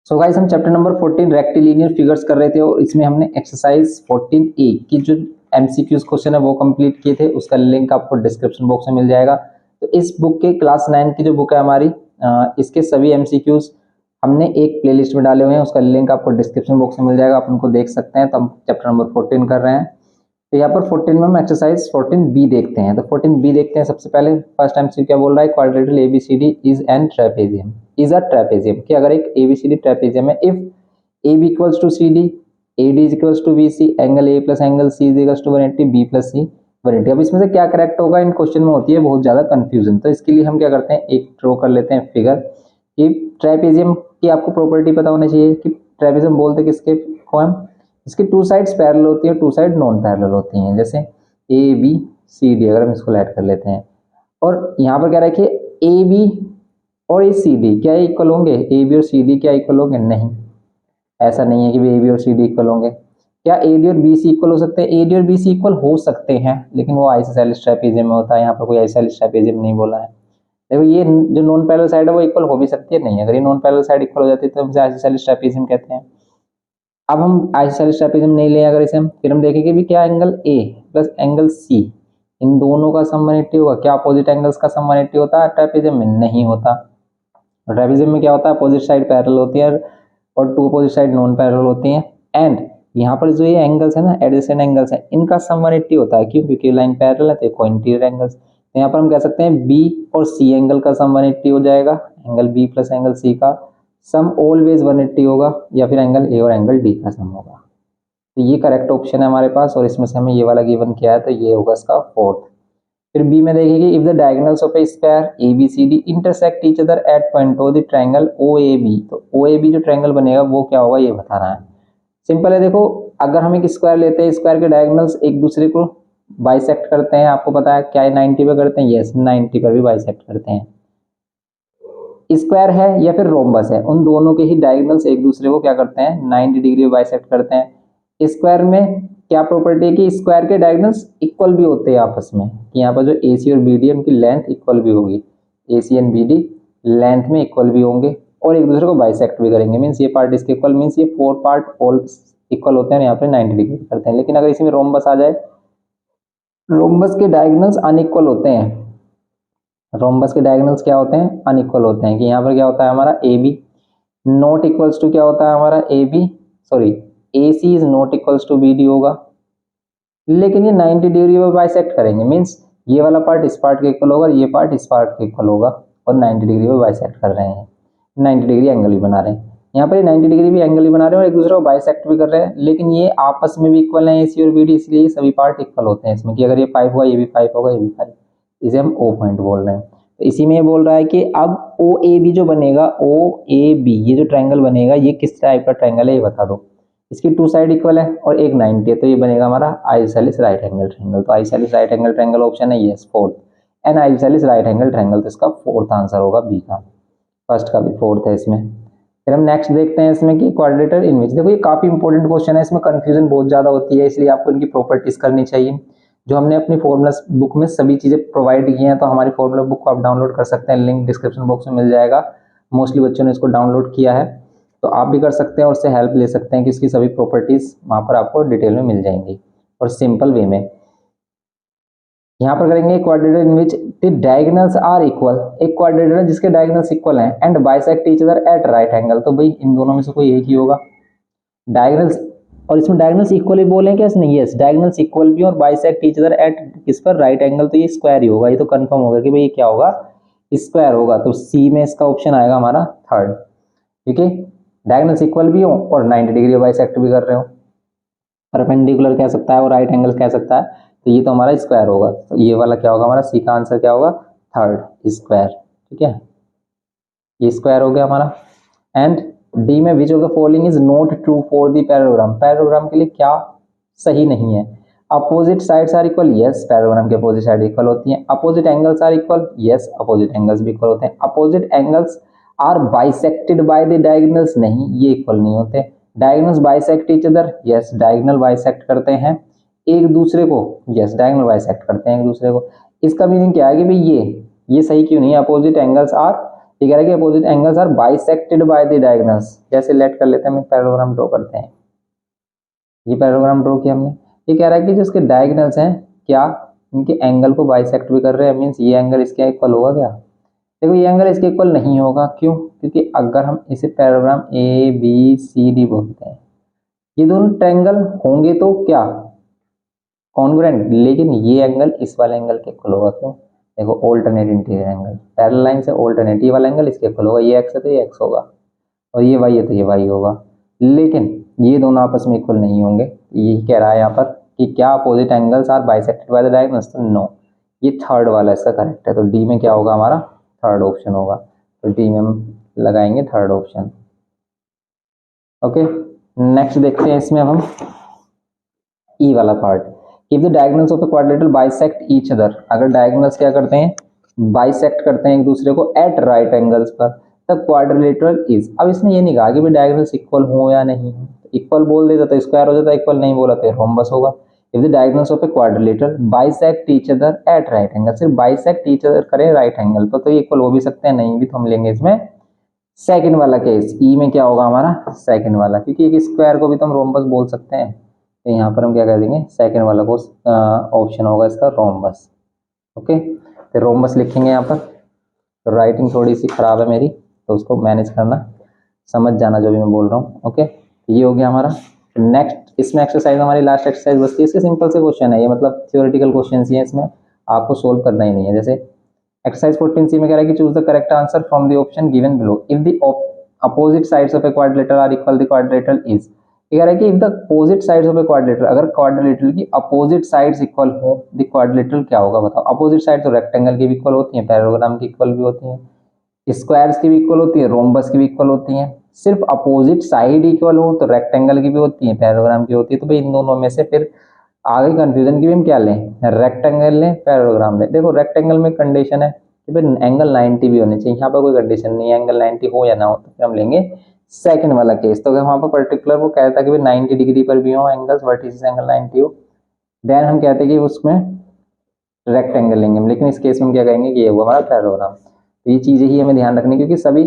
So guys हम chapter number 14 rectilinear figures कर रहे थे और इसमें हमने एक्सरसाइज 14A की जो एमसीक्यूज क्वेश्चन है वो कंप्लीट किए थे। उसका लिंक आपको डिस्क्रिप्शन बॉक्स में मिल जाएगा। तो इस बुक के क्लास 9 की जो बुक है हमारी, इसके सभी एमसीक्यूज हमने एक प्लेलिस्ट में डाले हुए हैं। उसका लिंक आपको डिस्क्रिप्शन बॉक्स में मिल जाएगा, आप उनको देख सकते हैं। तो हम चैप्टर नंबर 14 कर रहे हैं। तो यहाँ पर 14 में हम एक्सरसाइज 14B देखते हैं। तो 14B देखते हैं। सबसे पहले फर्स्ट एमसीक्यू क्या बोल रहा है, quadrilateral A B C D is an trapezium, is a trapezium कि अगर एक एबीसीडी ट्रेपेजियम है, if AB equals to CD, AD is equals to BC, angle A plus angle C is equals to 180, B plus C 180। अब इसमें से क्या correct होगा, इन question में होती है बहुत ज्यादा कंफ्यूजन। तो इसके लिए हम क्या करते हैं, एक ड्रॉ कर लेते हैं फिगर कि ट्रेपेजियम की आपको प्रॉपर्टी पता होना चाहिए कि ट्रेपेजियम बोलते किसके को हम, इसकी टू साइड्स पैरेलल होती है, टू साइड नॉन पैरेलल होती हैं। जैसे ABCD अगर हम इसको ऐड कर लेते हैं, और यहाँ पर क्या रखिए AB और ये CD क्या इक्वल होंगे, AB और CD क्या इक्वल होंगे, नहीं, ऐसा नहीं है कि AB और CD इक्वल होंगे। क्या AD और BC इक्वल हो सकते हैं, AD और BC इक्वल हो सकते हैं, लेकिन वो आइसोसेलेस ट्रेपेजियम में होता है। यहाँ पर कोई आइसोसेलेस ट्रेपेजियम नहीं बोला है। देखो ये जो नॉन पैरेलल साइड है वो इक्वल हो भी सकती है, नहीं, अगर ये नॉन पैरेलल साइड इक्वल हो जाती है तो हम आइसोसेलेस ट्रेपेजियम कहते हैं। अब हम आइसोसेलेस ट्रेपेजियम नहीं लें अगर इसे हम, फिर हम देखेंगे भी क्या angle A plus angle C, इन दोनों का सम 180 होगा। क्या अपोजिट एंगल्स का सम 180 होता है ट्रेपेजियम में, नहीं होता। ट्रेपेजियम में क्या होता है, अपोजिट साइड पैरेलल होती है और two opposite side non parallel होती हैं। एंड यहाँ पर जो ये एंगल्स है ना, एडजेसेंट एंगल्स है, इनका सम 180 होता है। क्यों, क्योंकि लाइन पैरेलल है तो कोइंटीरियर एंगल्स। तो यहाँ पर हम कह सकते हैं B और C एंगल का सम 180 हो जाएगा, angle B plus angle C का सम ऑलवेज 180 होगा, या फिर एंगल A और एंगल D का सम होगा। तो ये करेक्ट ऑप्शन है हमारे पास, और इसमें से हमें ये वाला गिवन किया है तो ये होगा इसका फोर्थ। फिर बी में देखेंगे, if the diagonals of A square ABCD intersect each other eight point of the triangle OAB, तो OAB जो ट्रायंगल बनेगा वो क्या होगा ये बता रहा है। सिंपल है, देखो अगर हम एक स्क्वायर लेते हैं, स्क्वायर के डायगोनल्स एक दूसरे को बाइसेक्ट करते हैं, आपको पता है क्या है, 90 पे करते हैं, यस 90 पर भी बाइसेक्ट करते हैं। स्क्वायर है या फिर रोम्बस है, उन दोनों के ही डायगोनल्स एक दूसरे को क्या करते हैं, 90 डिग्री बाइसेक्ट करते हैं। स्क्वायर में क्या प्रॉपर्टी है कि स्क्वायर के डायगोनल्स इक्वल भी होते हैं आपस में, कि यहाँ पर जो AC और BD है उनकी लेंथ इक्वल भी होगी, AC एंड BD लेंथ में इक्वल भी होंगे और एक दूसरे को बाइसेक्ट भी करेंगे। मीन्स ये पार्ट इसके इक्वल, मीन्स ये 4 पार्ट ऑल इक्वल होते हैं, यहाँ पे 90 डिग्री करते हैं। लेकिन अगर इसमें रोम्बस आ जाए, रोम्बस के डायगोनल्स अनइक्वल होते हैं। रोम्बस के डायगोनल्स क्या होते हैं, अनइक्वल होते हैं। कि यहाँ पर क्या होता है हमारा AB नॉट इक्वल्स टू क्या होता है हमारा AC is not equals to BD होगा। लेकिन ये 90 डिग्री पर बाइसेक्ट करेंगे, मींस ये वाला पार्ट इस पार्ट के इक्वल होगा, ये पार्ट इस पार्ट के इक्वल होगा, और 90 डिग्री पर बाइसेक्ट कर रहे हैं, 90 डिग्री एंगल भी बना रहे हैं। यहाँ पर 90 डिग्री भी एंगल ही बना रहे हैं और एक दूसरे को बाइसेक्ट भी कर रहे हैं, लेकिन ये आपस में भी इक्वल है AC और BD, इसलिए ये सभी पार्ट इक्वल होते हैं इसमें, कि अगर ये 5 होगा ये भी 5 होगा, ये भी 5, इसे हम O पॉइंट बोल रहे हैं। तो इसी में ये बोल रहा है कि अब OAB जो बनेगा, OAB ये जो ट्रायंगल बनेगा ये किस टाइप का ट्रायंगल है ये बता दो। इसकी टू साइड इक्वल है और एक 90 है, तो ये बनेगा हमारा आइसोसेलेस राइट एंगल ट्रायंगल। तो isosceles right angle triangle option है yes fourth, and isosceles right angle triangle, तो इसका फोर्थ आंसर होगा बी का, फर्स्ट का भी फोर्थ है इसमें। फिर हम नेक्स्ट देखते हैं इसमें कि क्वाड्रेटर इन विच, देखो ये काफी इंपॉर्टेंट क्वेश्चन है, इसमें कंफ्यूजन बहुत ज्यादा होती है, इसलिए आपको इनकी प्रॉपर्टीज करनी चाहिए। जो हमने अपनी फॉर्मूला बुक में सभी चीजें प्रोवाइड की हैं, तो हमारी फॉर्मूला बुक को आप डाउनलोड कर सकते हैं, लिंक डिस्क्रिप्शन बॉक्स में मिल जाएगा। मोस्टली बच्चों ने इसको डाउनलोड किया है, तो आप भी कर सकते हैं और उससे हेल्प ले सकते हैं कि इसकी सभी प्रॉपर्टीज वहां पर आपको डिटेल में मिल जाएंगी और सिंपल वे में। यहाँ पर करेंगे quadrilateral in which the diagonals are equal, एक क्वाड्रेटर है जिसके डायगोनल्स इक्वल हैं and bisect each other at right angle, तो भाई इन दोनों में से कोई एक ही होगा डायगोनल्स, और इसमें डायगोनल्स इक्वल ही बोले क्या इसने, यस डायगोनल्स इक्वल भी और बाइसेक्ट ईच अदर एट किस पर, राइट एंगल, तो ये स्क्वायर ही होगा, ये तो कंफर्म होगा कि भाई ये क्या होगा, स्क्वायर होगा। तो C में इसका ऑप्शन आएगा हमारा थर्ड। ठीक है, डायगोनल्स इक्वल भी हो और 90 डिग्री बाइसेक्ट भी कर रहे हो, परपेंडिकुलर कह सकता है और राइट एंगल कह सकता है, तो ये तो हमारा स्क्वायर होगा। तो ये वाला क्या होगा हमारा, C का आंसर क्या होगा, थर्ड स्क्वायर। ठीक है, ये स्क्वायर हो गया हमारा। एंड D में which of the following is not true for the parallelogram, parallelogram के लिए क्या सही नहीं है। Opposite sides are equal, yes parallelogram के अपोजिट साइड इक्वल होती हैं। Opposite angles are equal, yes opposite angles भी इक्वल होते हैं। Opposite angles are bisected by the diagonals, नहीं ये इक्वल नहीं होते। Diagonals bisect each other, yes diagonal bisect करते हैं एक दूसरे को, यस डायगोनल बाइसेक्ट करते हैं एक दूसरे को। इसका मीनिंग क्या है कि भाई ये सही क्यों नहीं है, अपोजिट एंगल्स आर ये कह रहा है कि opposite angles are bisected by the diagonals. जैसे लेट कर लेते हैं, हम एक पैराग्राम ड्रॉ करते हैं। ये पैराग्राम ड्रॉ किया हमने। ये कह रहा है कि जो इसके डायगोनल्स हैं क्या इनके एंगल को बाइसेक्ट भी कर रहे हैं, मीन्स ये एंगल इसके इक्वल होगा क्या? देखो ये एंगल इसके इक्वल नहीं होगा, क्यों? क्योंकि अगर हम इसे पैराग्राम ए बी सी डी बोलते हैं, ये दोनों ट्रायंगल होंगे तो क्या कॉन्ग्रुएंट, लेकिन ये एंगल इस वाले एंगल के इक्वल होगा। क्यों? देखो alternate interior angle, parallel line से ऑल्टरनेट, ये वाला एंगल इसके इक्वल होगा। ये एक्स है तो ये एक्स होगा, और ये वाई है तो ये वाई होगा। लेकिन ये दोनों आपस में इक्वल नहीं होंगे। यही कह रहा है यहाँ पर कि क्या opposite angles are bisected by the diagonals, तो नो, ये थर्ड वाला इसका करेक्ट है। तो डी में क्या होगा हमारा? थर्ड ऑप्शन होगा। तो डी में हम लगाएंगे थर्ड ऑप्शन। ओके, नेक्स्ट देखते हैं इसमें अब हम ई वाला part. If the diagonals of a quadrilateral bisect each other, अगर डायगोनल्स क्या करते हैं? बाइसेक्ट करते हैं एक दूसरे को एट राइट एंगल्स पर, तब क्वाड्रिलेटरल इज। अब इसने ये नहीं कहा कि भी डायगोनल्स इक्वल हो या नहीं, इक्वल बोल देता तो स्क्वायर हो जाता, इक्वल नहीं बोला तो रोम्बस होगा। If the diagonals of a quadrilateral bisect each other at right angle, सिर्फ बाइसेक्ट ईच अदर करें राइट एंगल पर, तो ये इक्वल हो भी सकते हैं, नहीं भी, तो हम लेंगे इसमें सेकंड वाला केस। ई में क्या होगा हमारा? सेकंड वाला, क्योंकि एक स्क्वायर को भी तो हम रोम्बस बोल सकते हैं। तो यहाँ पर हम क्या कर देंगे? सेकंड वाला को ऑप्शन होगा इसका रोम्बस। ओके, तो रोम्बस लिखेंगे यहाँ पर। तो राइटिंग थोड़ी सी खराब है मेरी, तो उसको मैनेज करना, समझ जाना जो भी मैं बोल रहा हूँ। ओके, ये हो गया हमारा। नेक्स्ट इसमें एक्सरसाइज, हमारी लास्ट एक्सरसाइज बचती है। इसके सिंपल से क्वेश्चन है ये, मतलब थ्योरेटिकल क्वेश्चन ही है, इसमें आपको सोल्व करना ही नहीं है। जैसे एक्सरसाइज 14C में कह रहा है कि choose the correct answer from the option given below. If the opposite sides of a quadrilateral are equal, the quadrilateral is. ये कह रहा है कि if the opposite sides of a quadrilateral, अगर क्वाड्रिलेटरल की अपोजिट साइड्स इक्वल हो, the quadrilateral क्या होगा बताओ? अपोजिट साइड तो रेक्टेंगल की भी इक्वल होती है, पैराग्राम की इक्वल भी होती है, स्क्वायर्स की भी इक्वल होती है, रोम्बस की भी इक्वल होती है। सिर्फ अपोजिट साइड इक्वल हो तो रेक्टेंगल की भी होती है, पैराग्राम की होती है। तो भाई इन दोनों में से फिर आगे कंफ्यूजन की भी हम क्या लें? रेक्टेंगल लें, पैराग्राम लें। देखो रेक्टेंगल में कंडीशन है कि भाई एंगल 90 भी होने चाहिए, यहाँ पर कोई कंडीशन नहीं है, एंगल 90 हो या ना हो, तो फिर हम लेंगे सेकंड वाला केस। तो अगर वहाँ पर पर्टिकुलर वो कहता है कि भाई 90 डिग्री पर भी हो एंगल्स, वर्टिसेस एंगल 90 हो, देन हम कहते हैं कि उसमें रेक्टेंगल लेंगे। लेकिन इस केस में हम क्या कहेंगे कि ये हुआ हमारा पैराग्राम। तो ये चीज़ें ही हमें ध्यान रखनी, क्योंकि सभी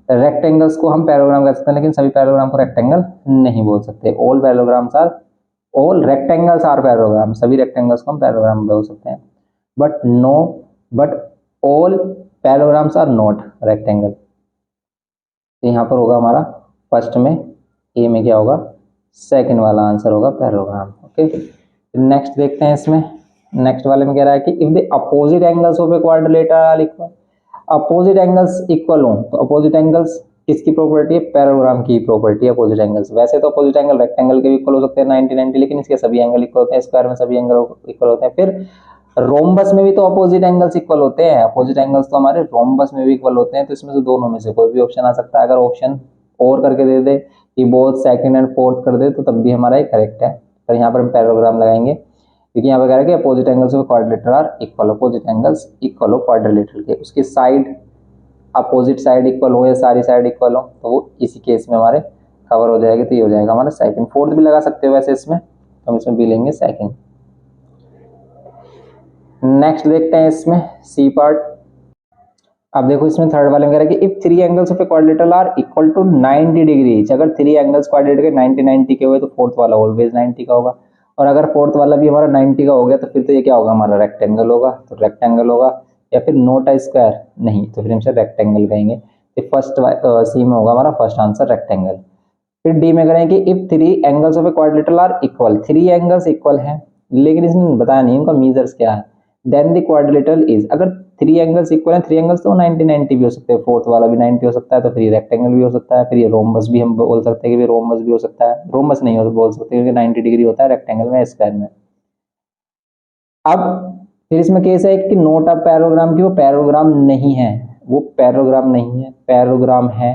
रेक्टेंगल्स को हम पैराग्राम कर सकते हैं, लेकिन सभी पैराग्राम को रेक्टेंगल नहीं बोल सकते। All parallelograms are, all rectangles are parallelogram, सभी रेक्टेंगल्स को हम पैराग्राम बोल सकते हैं। But no, but all parallelograms are not rectangle. तो यहाँ पर होगा हमारा फर्स्ट में, ए में क्या होगा? सेकंड वाला आंसर होगा पैराग्राम। ओके, नेक्स्ट देखते हैं इसमें। नेक्स्ट वाले में कह रहा है कि if the opposite angles of a quadrilateral are equal, opposite angles equal हो, तो अपोजिट एंगल्स किसकी प्रॉपर्टी है? पैराग्राम की प्रॉपर्टी है अपोजिट एंगल्स। वैसे तो अपोजिट एंगल रेक्टेंगल के भी इक्वल हो सकते हैं 90-90, लेकिन इसके सभी एंगल इक्वल होते हैं, स्क्वायर में सभी एंगल इक्वल होते हैं। फिर रोम्बस में भी तो अपोजिट एंगल्स इक्वल होते हैं, अपोजिट एंगल्स तो हमारे रोम्बस में भी इक्वल होते हैं। तो इसमें से दोनों में से कोई भी ऑप्शन आ सकता है। अगर ऑप्शन और करके दे दे कि बोथ सेकंड एंड फोर्थ कर दे, तो तब भी हमारा ये करेक्ट है। पर यहाँ पर हम पैराग्राम लगाएंगे, क्योंकि यहाँ पर कह रहा है कि opposite angles of quadrilateral are equal, opposite angles equal हो क्वाड्रिलेटरल के, उसकी साइड अपोजिट साइड इक्वल हो या सारी साइड इक्वल हो, तो वो इसी केस में हमारे कवर हो जाएगी। तो ये हो जाएगा हमारा सेकंड। फोर्थ भी लगा सकते हो वैसे इसमें, तो हम इसमें भी लेंगे सेकंड। नेक्स्ट देखते हैं इसमें सी पार्ट। अब देखो इसमें थर्ड वाले में कह रहा है कि if three angles of a quadrilateral are equal to 90 degree, अगर थ्री एंगल्स क्वाड्रिलेटरल के 90-90 के हुए तो फोर्थ वाला ऑलवेज 90 का होगा। और अगर फोर्थ वाला भी हमारा 90 का हो गया तो फिर तो ये क्या होगा? हमारा रेक्टेंगल होगा। तो रेक्टेंगल होगा, या फिर नोट अ स्क्वायर, नहीं तो फिर हम इसे रेक्टेंगल कहेंगे। तो फर्स्ट सी में होगा हमारा फर्स्ट आंसर रेक्टेंगल। फिर डी में करें कि if three angles of a quadrilateral are equal, three angles equal हैं लेकिन इसने बताया नहीं उनका मेजर्स क्या है, देन द क्वाड्रिलेटरल इज। अगर थ्री एंगल्स इक्वल हैं, थ्री एंगल्स तो 90-90 भी हो सकते हैं, फोर्थ वाला भी 90 हो सकता है, तो फिर रेक्टेंगल भी हो सकता है। फिर ये रोम्बस भी हम बोल सकते हैं कि रोम्बस भी हो सकता है, रोम्बस नहीं हो बोल सकते क्योंकि 90 डिग्री होता है रेक्टेंगल में, स्क्वायर में। अब फिर इसमें केस है कि नोट अ पैराग्राम की, वो पैराग्राम नहीं है, वो पैराग्राम नहीं है, पैराग्राम है।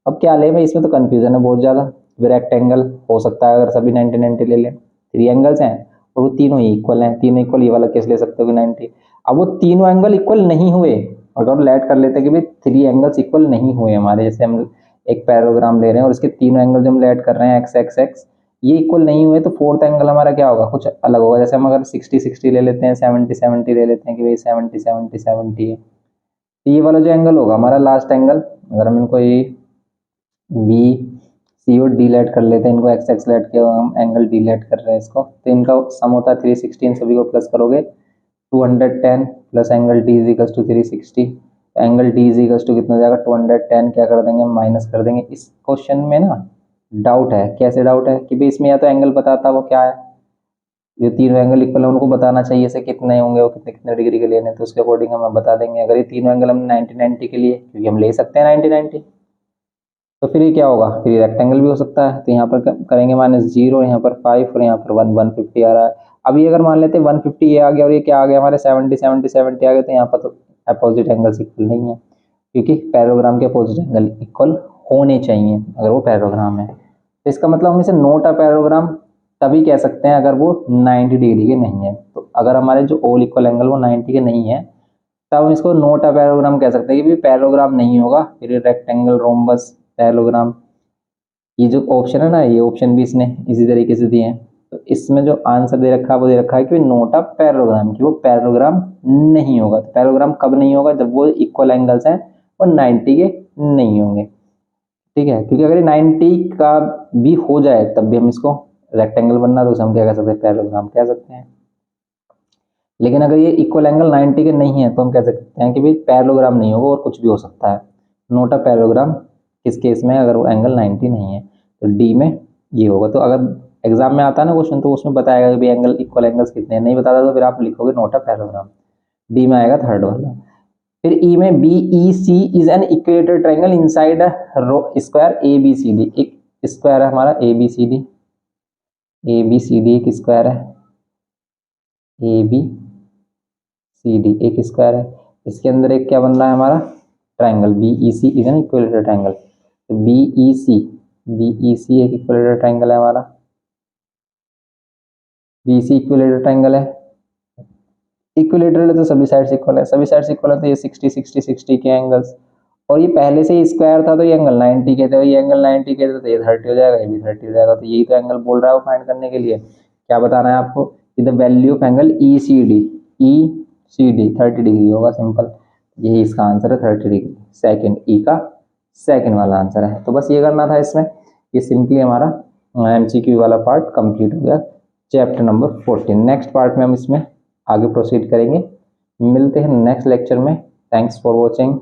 अब क्या ले, इसमें तो कंफ्यूजन है बहुत ज्यादा। रेक्टेंगल हो सकता है अगर सभी 90-90 ले लें, थ्री एंगल्स हैं और वो तीनों ही इक्वल हैं, तीनों इक्वल, ये वाला केस ले सकते हो कि 90। अब वो तीनों एंगल इक्वल नहीं हुए, अगर लेट कर लेते हैं कि भाई थ्री एंगल्स इक्वल नहीं हुए हमारे, जैसे हम एक पैराग्राम ले रहे हैं और इसके तीनों एंगल जो हम लेट कर रहे हैं एक्स एक्स एक्स, ये इक्वल नहीं हुए, तो फोर्थ एंगल हमारा क्या होगा? कुछ अलग होगा। जैसे हम अगर 60-60 ले लेते हैं, 70-70 ले लेते हैं कि भाई 70-70-70 है, तो ये वाला जो एंगल होगा हमारा लास्ट एंगल, अगर हम इनको ये बी सी और डी लेट कर लेते हैं, इनको एक्स एक्स लेट के हम एंगल डी लेट कर रहे हैं इसको, तो इनका सम होता है 360, सभी को प्लस करोगे 210 plus angle D is equal to 360, angle D is equal to कितना जाएगा 210, क्या कर देंगे माइनस कर देंगे। इस क्वेश्चन में ना डाउट है, कैसे डाउट है कि भाई इसमें या तो एंगल बताता वो क्या है, जो तीनों एंगल इक्वल है उनको बताना चाहिए से कितने होंगे, वो कितने कितने डिग्री के लिए, तो उसके अकॉर्डिंग हम बता देंगे। अगर ये तीनों एंगल हम 90 के लिए, क्योंकि हम ले सकते हैं 90, तो फिर ये क्या होगा, फिर ये रेक्टेंगल भी हो सकता है। तो यहाँ पर करेंगे -0, यहाँ पर 5 और यहाँ पर 150 आ रहा है। अभी अगर मान लेते हैं 150 ये आ गया और ये क्या आ गया हमारे 70 आ गए, तो यहाँ पर तो अपोजिट एंगल्स इक्वल नहीं है, क्योंकि पैराग्राम के अपोजिट एंगल इक्वल होने चाहिए अगर वो पैराग्राम है। तो इसका मतलब हम इसे नोट अ पैराग्राम तभी कह सकते हैं अगर वो 90 डिग्री के नहीं है। तो अगर हमारे जो ऑल इक्वल एंगल वो 90 के नहीं है, तब हम इसको नोट अ पैराग्राम कह सकते हैं कि पैराग्राम नहीं होगा। फिर रेक्टेंगल, रोम्बस, पैराग्राम, ये जो ऑप्शन है ना, ये ऑप्शन भी इसने इसी तरीके से दिए हैं। तो इसमें जो आंसर दे रखा है वो दे रखा है कि नोट अ पैराग्राम, कि वो पैराग्राम नहीं होगा। तो पैराग्राम कब नहीं होगा, जब वो इक्वल एंगल्स हैं और 90 के नहीं होंगे, ठीक है। क्योंकि अगर 90 का भी हो जाए तब भी हम इसको रेक्टेंगल बनना, तो हम क्या कह सकते हैं, पैराग्राम कह सकते हैं। लेकिन अगर ये इक्वल एंगल 90 के नहीं है तो हम कह सकते हैं कि भाई पैरेललोग्राम नहीं होगा और कुछ भी हो सकता है। नोट अ पैरेललोग्राम किस केस में, अगर वो एंगल 90 नहीं है, तो डी में ये होगा। तो अगर एग्जाम में आता है ना क्वेश्चन, तो उसमें बताएगा कि भाई एंगल इक्वल एंगल्स कितने हैं, नहीं बताता तो फिर आप लिखोगे नोट अ पैरेललोग्राम, डी में आएगा थर्ड वाला। फिर ई में B E C is an equilateral triangle inside square A B C D. एक स्क्वायर है हमारा A B C D, A B C D एक स्क्वायर है, ए बी सी डी एक स्क्वायर है। इसके अंदर एक क्या बन रहा है हमारा, triangle B E C is an equilateral triangle. तो बी ई सी एक इक्विलेटरल ट्राइंगल है हमारा, बी सी इक्विलेटरल ट्राइंगल है। इक्विलेटरल है तो सभी साइड्स इक्वल है, सभी साइड्स इक्वल है तो ये 60 60 60 के एंगल्स, और ये पहले से ही स्क्वायर था तो ये एंगल 90 के थे, ये एंगल 90 के थे तो ये 30 हो जाएगा, ये भी 30 हो जाएगा। तो यही तो एंगल बोल रहा है वो फाइंड करने के लिए। क्या बताना है आपको, the value of angle E C D, E C D 30 degree होगा, सिंपल। यही इसका आंसर है 30 डिग्री, सेकंड ई का सेकंड वाला आंसर है। तो बस ये करना था इसमें, ये सिंपली हमारा एमसीक्यू वाला पार्ट कंप्लीट हो गया, चैप्टर नंबर 14। नेक्स्ट पार्ट में हम इसमें आगे प्रोसीड करेंगे। मिलते हैं नेक्स्ट लेक्चर में। Thanks for watching.